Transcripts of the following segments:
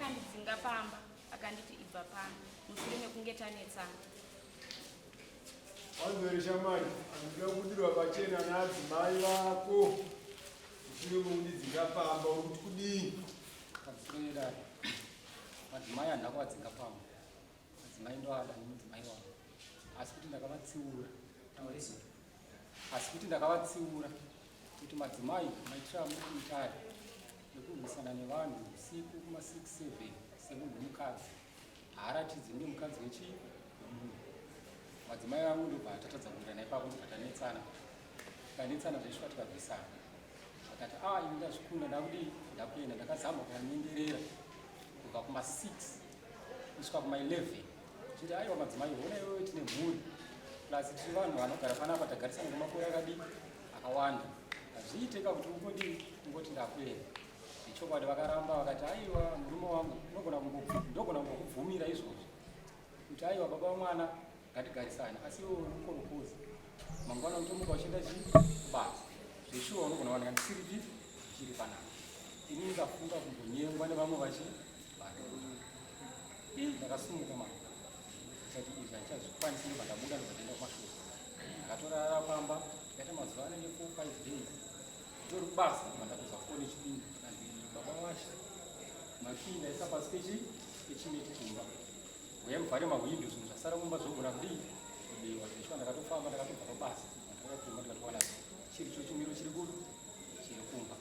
akandidzinga pamba akanditi ibva pano mushure mekunge tanetsana. Wanzwere shamwari, andida kudirwa pachena naadzimai vako mushure mekundidzinga pamba uri kuti kudini? Kadziroera madzimai handina kuvadzinga pamba, madzimai ndoada nemudzimai wavo, asi kuti ndakavatsiura kuti madzimai maitira amuri kuitari ekurwisana nevanhu usiku kuma 6-7 semunhu wemukadzi haaratidzi mune mukadzi wemunhu. Madzimai angu ndobva atatadza kuita ipapo ndikatanetsana zvaisva tikarwisana akati ini ndazvikunda ndakuenda ndakazama kuvanyengerera kubva kuma6 kusvika kuma11 kuti aiwa madzimai ona iwewe tine mhuri plus tiri vanhu vanogara panapa tagarisana nemakore akawanda azviiteka kuti ungoti ndakuenda. Zvechokwadi vakaramba vakati aiwa murume wangu ndogona kungokubvumira izvozvo kuti aiwa baba vamwana ngatigarisane, asi iwe uri kukorokoza mangwana utomuka uchienda kubasa zveshuwa unogona kuwanika ndisiri chiri panapa. Ini ndikafunga kumbonyengwa nevamwe ndakasumuka mama kuti izvi handichazvikwanisi ndobva ndabuda ndikaenda kumashure ndakatorara pamba ndikaita mazuva anenge 4-5 days tori kubasa mandakuza foni chipinda kandi baba washa makii ndaisa pasi pechimeti chimba uya muvhare mahwindo zvinhu zvasara mumba zvogona kudiwa zveshuwa ndakatofamba ndakatobva pabasa ndakapfuma ndikatowana chiri cho chimiro chiri kumba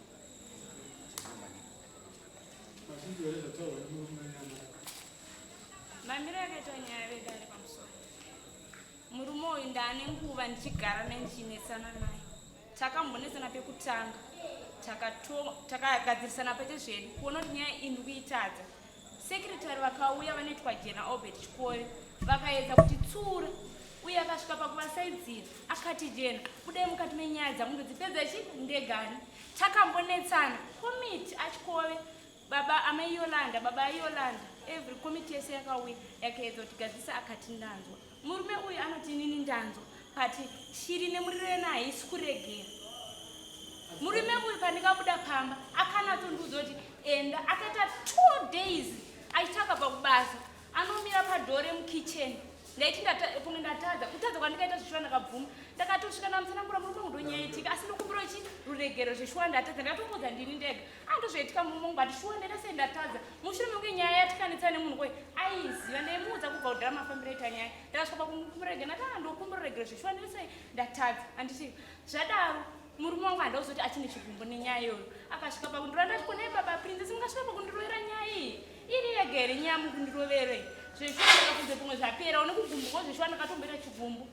Mamiro yakaitwa nyaya vedare pamusoro. Murume uyu ndaane nguva ndichigara naye ndichinetsana naye. Takambonesana pekutanga. Takagadzirisana pete zvedu kuona kuti nyaya iyi ndikuitadza. Sekretari vakauya vanoitwa Jena Albert Chikore vakaedza kutitsura uye akasvika pakuvasaidzira akati Jena budai mukati menyaya dzangu ndodzipedza ndegani. Takambonetsana komiti achikove baba amai Yolanda baba Yolanda every committee yese yakauya yakaedza kutigadzisa akati ndanzwa. Murume uyu anoti inini ndanzwa kati shiri nemuriro naye isi kuregera. Murume uyu pandikabuda pamba akanatondiudza kuti enda akaita 2 days achitsvaka pakubasa anomira padhore mukitchen ndaiti pomwe ndatadza kutadza kwandikaita zveshuwa ndakabvuma ndakatosvika namusanangura murume undonyaitika asi ndokumbura ruregero zveshuwa ndatadza ndakatomuudza ndini ndega andozvaitika mumongo ati shuwa ndaita sei ndatadza mushure mekunge nyaya yatikanitsa nemunhu kwe aiziva ndaimuudza kubva kudhara mafambiro aita nyaya ndakasvika pakumburegero ndati ndokumbura ruregero zveshuwa ndaita sei ndatadza anditi zvadaro murume wangu handauzoti achine chigumbu nenyaya iyoyo akasvika pakundiro ndati naye baba princess mungasvika pakundirovera nyaya iyi iri yega here nyaya mukundirovere zveshuwa ndakakunze pomwe zvapera une kugumbuko zveshuwa ndakatomboita chigumbu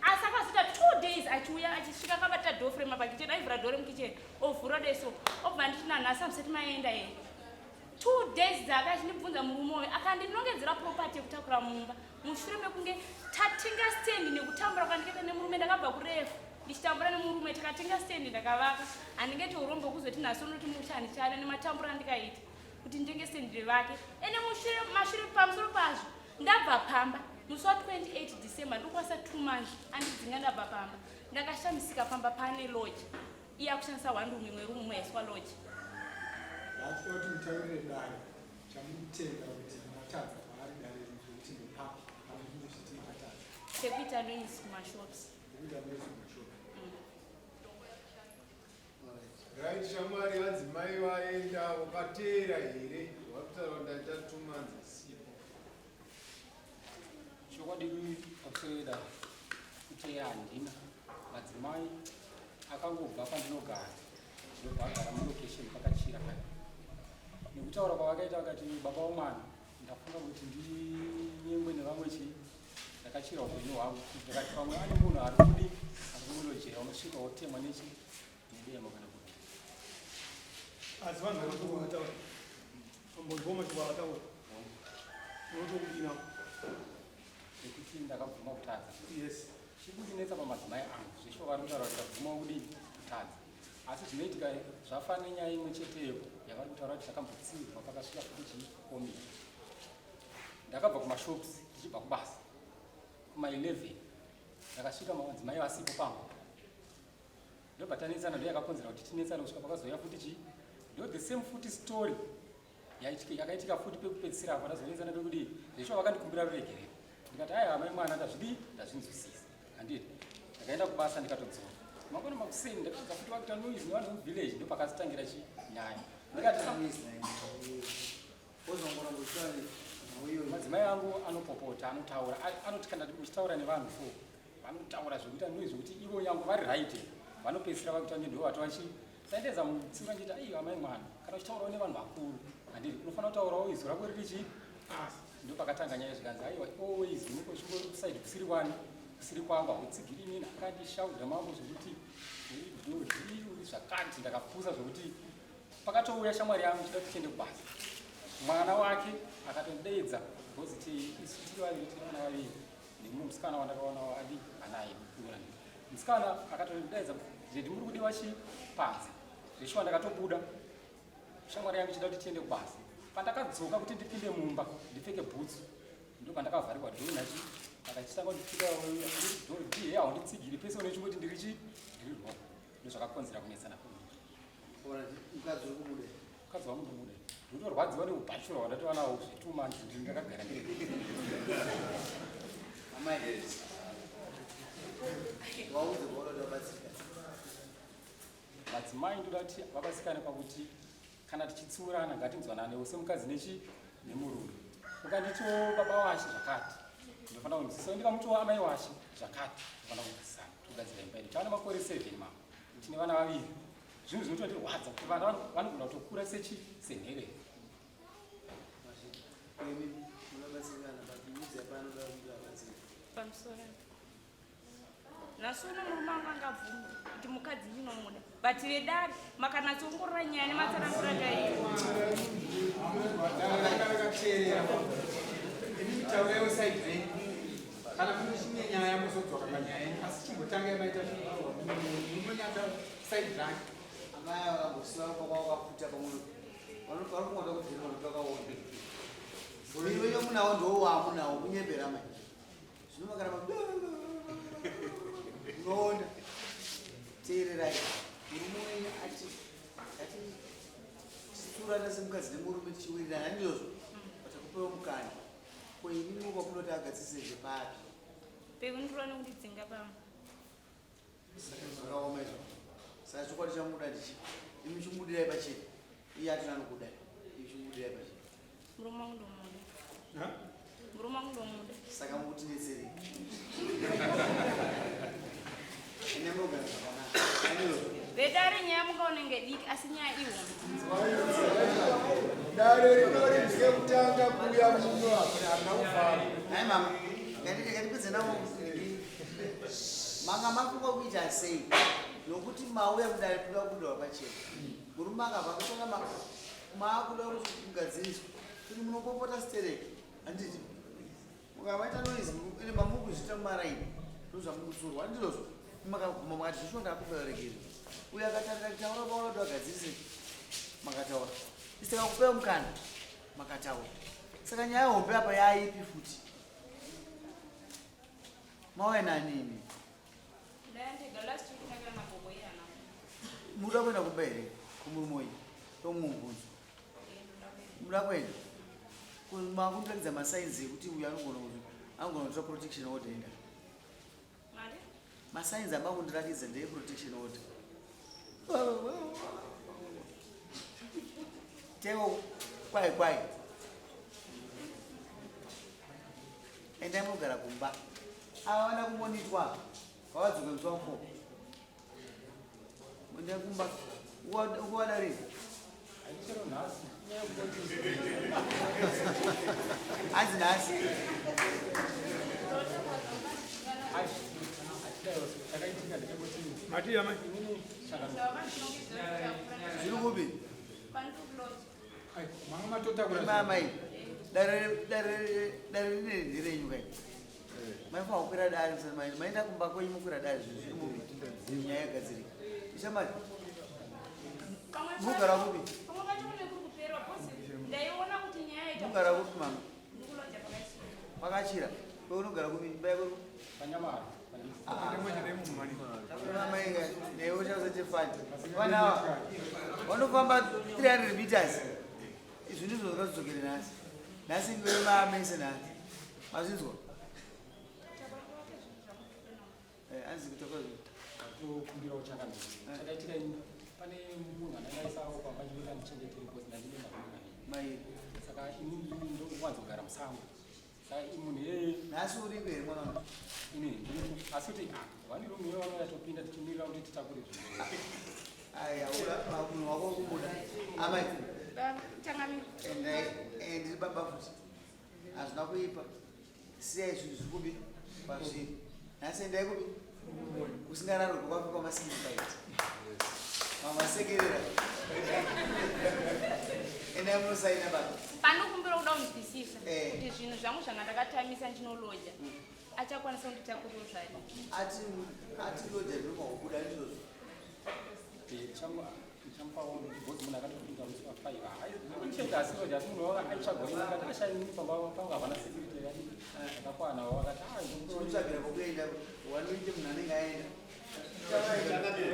asi akazoita 2 days achiuya achisvika akabata dhofrema pakichen aivhura dhore mukichen ovhura deso obva nditi nanhasi amusati maenda here 2 days dzake achindibvunza murume uyu akandinongedzera propati yekutakura mumba mushure mekunge tatenga stendi nekutambura kwandikaita nemurume ndakabva kurefu ndichitambura nemurume takatenga stendi ndakavaka handingeti urombo kuzoti nhasi unoti muchandichada nematambura andikaita kuti nditenge stendi revake ene mashure pamusoro pazvo ndabva pamba musi wa28 December ndokwasa 2 months andidzinga ndabva pamba ndakashamisika pamba pane lodge iye akushandisa hwandumwe mwerumu yaiswa lodge Ndati mutaurire dare chamutenga kuti matadza paari dare kuti ndepapi kana kuti zviti matadza sekuita noise kumashops right shamwari adzimai vaenda wakateera here wakutaura ndaita 2 months asipo chokwadi pakusoeda kuti handina madzimai akangobva pandinogara ndobva agara mulocation pakachira kare nekutaura kwavakaita vakati baba womwana ndafunga kuti ndinyengwe nevamwe ndakachira upenyu hwangu ndakati pamwe ane munhu ari kumulojera unosvika wotemwa nedemo kana kuti asi vanhu vakatokuataura ambozvoma chivakataura unotokudina nekuti ndakabvuma kutadza yes chikundinetsa pamadzimai angu zveshuwa vari kutaura kuti ndakabvuma kudini kutadza asi zvinoitika zvafana nenyaya imwe cheteyo yavari kutaura kuti takambotsiurwa pakasvika futi chikomiti ndakabva kumashops ndichibva kubasa kuma11 ndakasvika madzimai vasipo pangu ndobva tanetsana ndo yakakonzera kuti tinetsane kusvika pakazoya futi ndo the same futi story yakaitika futi pekupedzisira apo ndazoenzana pekuti zvesho vakandikumbira ruregerero ndikati aya amai mwana ndazvinzwisisa handiti ndakaenda kubasa ndikatodzoka mangwana makuseni ndakatodza futi vakuita noise nevanhu vemuvillage ndo pakasitangira chinyaya ndikati madzimai angu anopopota anotaura anoti kana muchitaura nevanhu fo vanotaura zvekuita noise zvekuti ivo yangu vari right vanopedzisira vakuita ndo vati saendedza mutsiura ndita iyo amai mwana kana uchitaurawo nevanhu vakuru handiti unofanira kutaurawo izwi rako riri chii ndo pakatanga nyaya zvikanzi aiwa always unokochisaidi kusiri kwani kusiri kwangu hautsigiri inini akandishaudha mambo zvekuti uri zvakati ndakapusa zvekuti pakatouya shamwari yangu chida kuti tiende kubasa mwana wake akatondedza bhoziti isu tiri vaviri tiri vana vaviri nemumwe musikana wandakaona adi anaye musikana akatondedza zvedi muri kudiwa chi panze zveshuwa ndakatobuda shamwari yangu chida kuti tiende kubasa pandakadzoka kuti ndipinde mumba ndipfeke bhutsu ndo pandakavharirwa dhoo nachi akachitanga kundipfika dhoo haunditsigiri pese unechingoti ndiri chi ndiri rwako ndo zvakakonzera kunetsana mukadzi uri kubuda mukadzi wangu ndobuda ndotorwadziwa neubhachura hwandatova nawo zve2 months ndiri ndakagara ndiri amai waudze kwaunoti wabatsika madzimai ndoda kuti vabasikane pakuti kana tichitsurana ngatinzwananewo semukadzi nechi nemurume ukanditiwo baba washe zvakati ndofanira kunzwisisa ndikamutiwo amai washe zvakati ndofanira kunzwisisana togadzira imba yedu tava nemakore 7 mama tine vana vaviri zvinhu zvinotondirwadza kuti vana vanogona kutokura sechi senherero pamusoro nasuno murume anga angabvuma kuti mukadzi ndinomuda but vedare makanatsoongorora nyaya nematsanangura taiwa initaurawo side venyu kana kune chimwe nyaya muzodzoka panyaya asi chimbotanga yamaita munonyata side rank amai vakambosiva kwakawakafuta pamwe varikungoda kudhira kuti vakaona iweyo munawo ndo waamunawo kunyembera mai zvino makaramba unoona teererai murume wenyu atisurana semukadzi nemurume tichiwirirana ndizvozvo vatakupewo mukana koinini kwakunoti agadzisezve papi pekundirone kundidzinga pamwe zvakaoma izvo saka chokwadi chamuda ndichi imi chimudirai pachena iye hatina nokudai imi chimudirai pachena murume wangu ndomuda murume wangu ndomuda saka mukutidetserei inemogara zvakanaka vedare nyaya mukaonenge diki asi nyaya ihono dare rinori ndikekutanga kuuya muno harina kuvhara hai mama ngatipedze navo manga mafunga kuita sei nokuti mauya mudare kuda kubudawa pachena murume akabva kutonga maakuda kuti kugadziriswa kuti munopopota stereki handiti mukavaita noise ine mamukuzvita mumaraini ndozvamukutsurwa handizvozvo makaguma makati zvisho ndakuperekeri uye akatarira kutaura paona kuti vagadzirise makataura isikakupewa mukana makataura saka nyaya hombe apa yaipi futi mauya nanini ndayandega last week ndakira magogo iyana muda kuenda kumba here kumurumoyi tomuungunzo muda kuenda makundirakidza masainzi ekuti uyu anogona kutora protection order enda mari masainzi amakundirakidza ndeye protection order tewo kwai endai munogara kumba ava vana kumonitwa vavadzoke musi wa 4 endai kumba nguwada rini chero nhasi hanzi nhasi takaitika ndekekuti mati yamai zviri kupi manga matotakura mamai dare rine ndirenyu kai maifa kukwira dare maenda kumba kwenyu mukwira dare zviri mupi nyaya yagadzirika ishamari mugara kupi pamwe pacho kune kuri kuperwa kosi ndaiona kuti nyaya yaita mugara kupi mama ndikulodya pakaiswa pakachira kweunogara kupi imba yako panyamara mamai naiwo chausa chefani vanava vanofamba 300 meters izvi ndizvo zvakadzokere nhasi nhasi ngevemamese nhasi mazvinzwa anzi kutakwazvo tokumbira uchakamira chakaitika pane munhu ananaisawo pamba ndinoita ndichengetere kozi ndandine mamunhu mairi saka inini ndokuwanzogara musango saka munhu yeye nhasi uri mberi mwana ini asi kuti vanirumiwe vanouya tichimirira kuti titakure zvinhu aya munhu wako kubuda amai Changamire. ndiri baba futi hazvina kuipa siyai zvinhu zvikubi pazvinhu nhasi endai kubi usingararwe kwapi kwamasindisaiti mamasekerera endai munosaina baba Panokumbira kuda kunzwisisa Eh. kuti zvinhu zvangu zvanga ndakatamisa ndinolodya achakwanisa kunditakurira zvani. ati loja ndinomakubuda ndizvozvo chamupawo bhozi munhu akatopinda musi wa5 chete asi roja asi munhu waka aichagorina akati ashaini pamba pangu havana security yakakwana wakati unotsvagira pokuenda wanoite munhu anenge aenda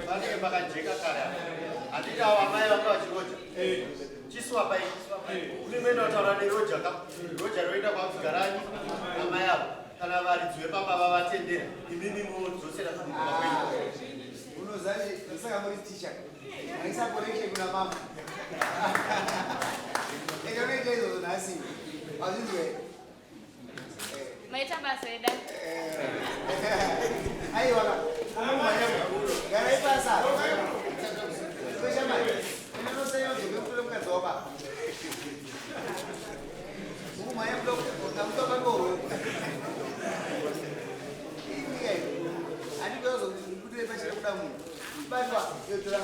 vanenge makajeka kare handiti avo amai vanga vachiroja chisiwapai ulimene wataura neroja roja roenda kwakugaranyi amai avo kana varidzi vepamba vavatendera imimi mudzosera kumakwenu unozavi ndosaka muri ticha maisa connection kuna mama ende unoita izvozvo nhasi azvinzwe Maita basa eda. aiwa garai basa kweshamai inonosaiozokekutore mukadzi waba ukumhanya kamutobangohwe inyika iyo handikozokuitire pachira kuda munhu batwa yotora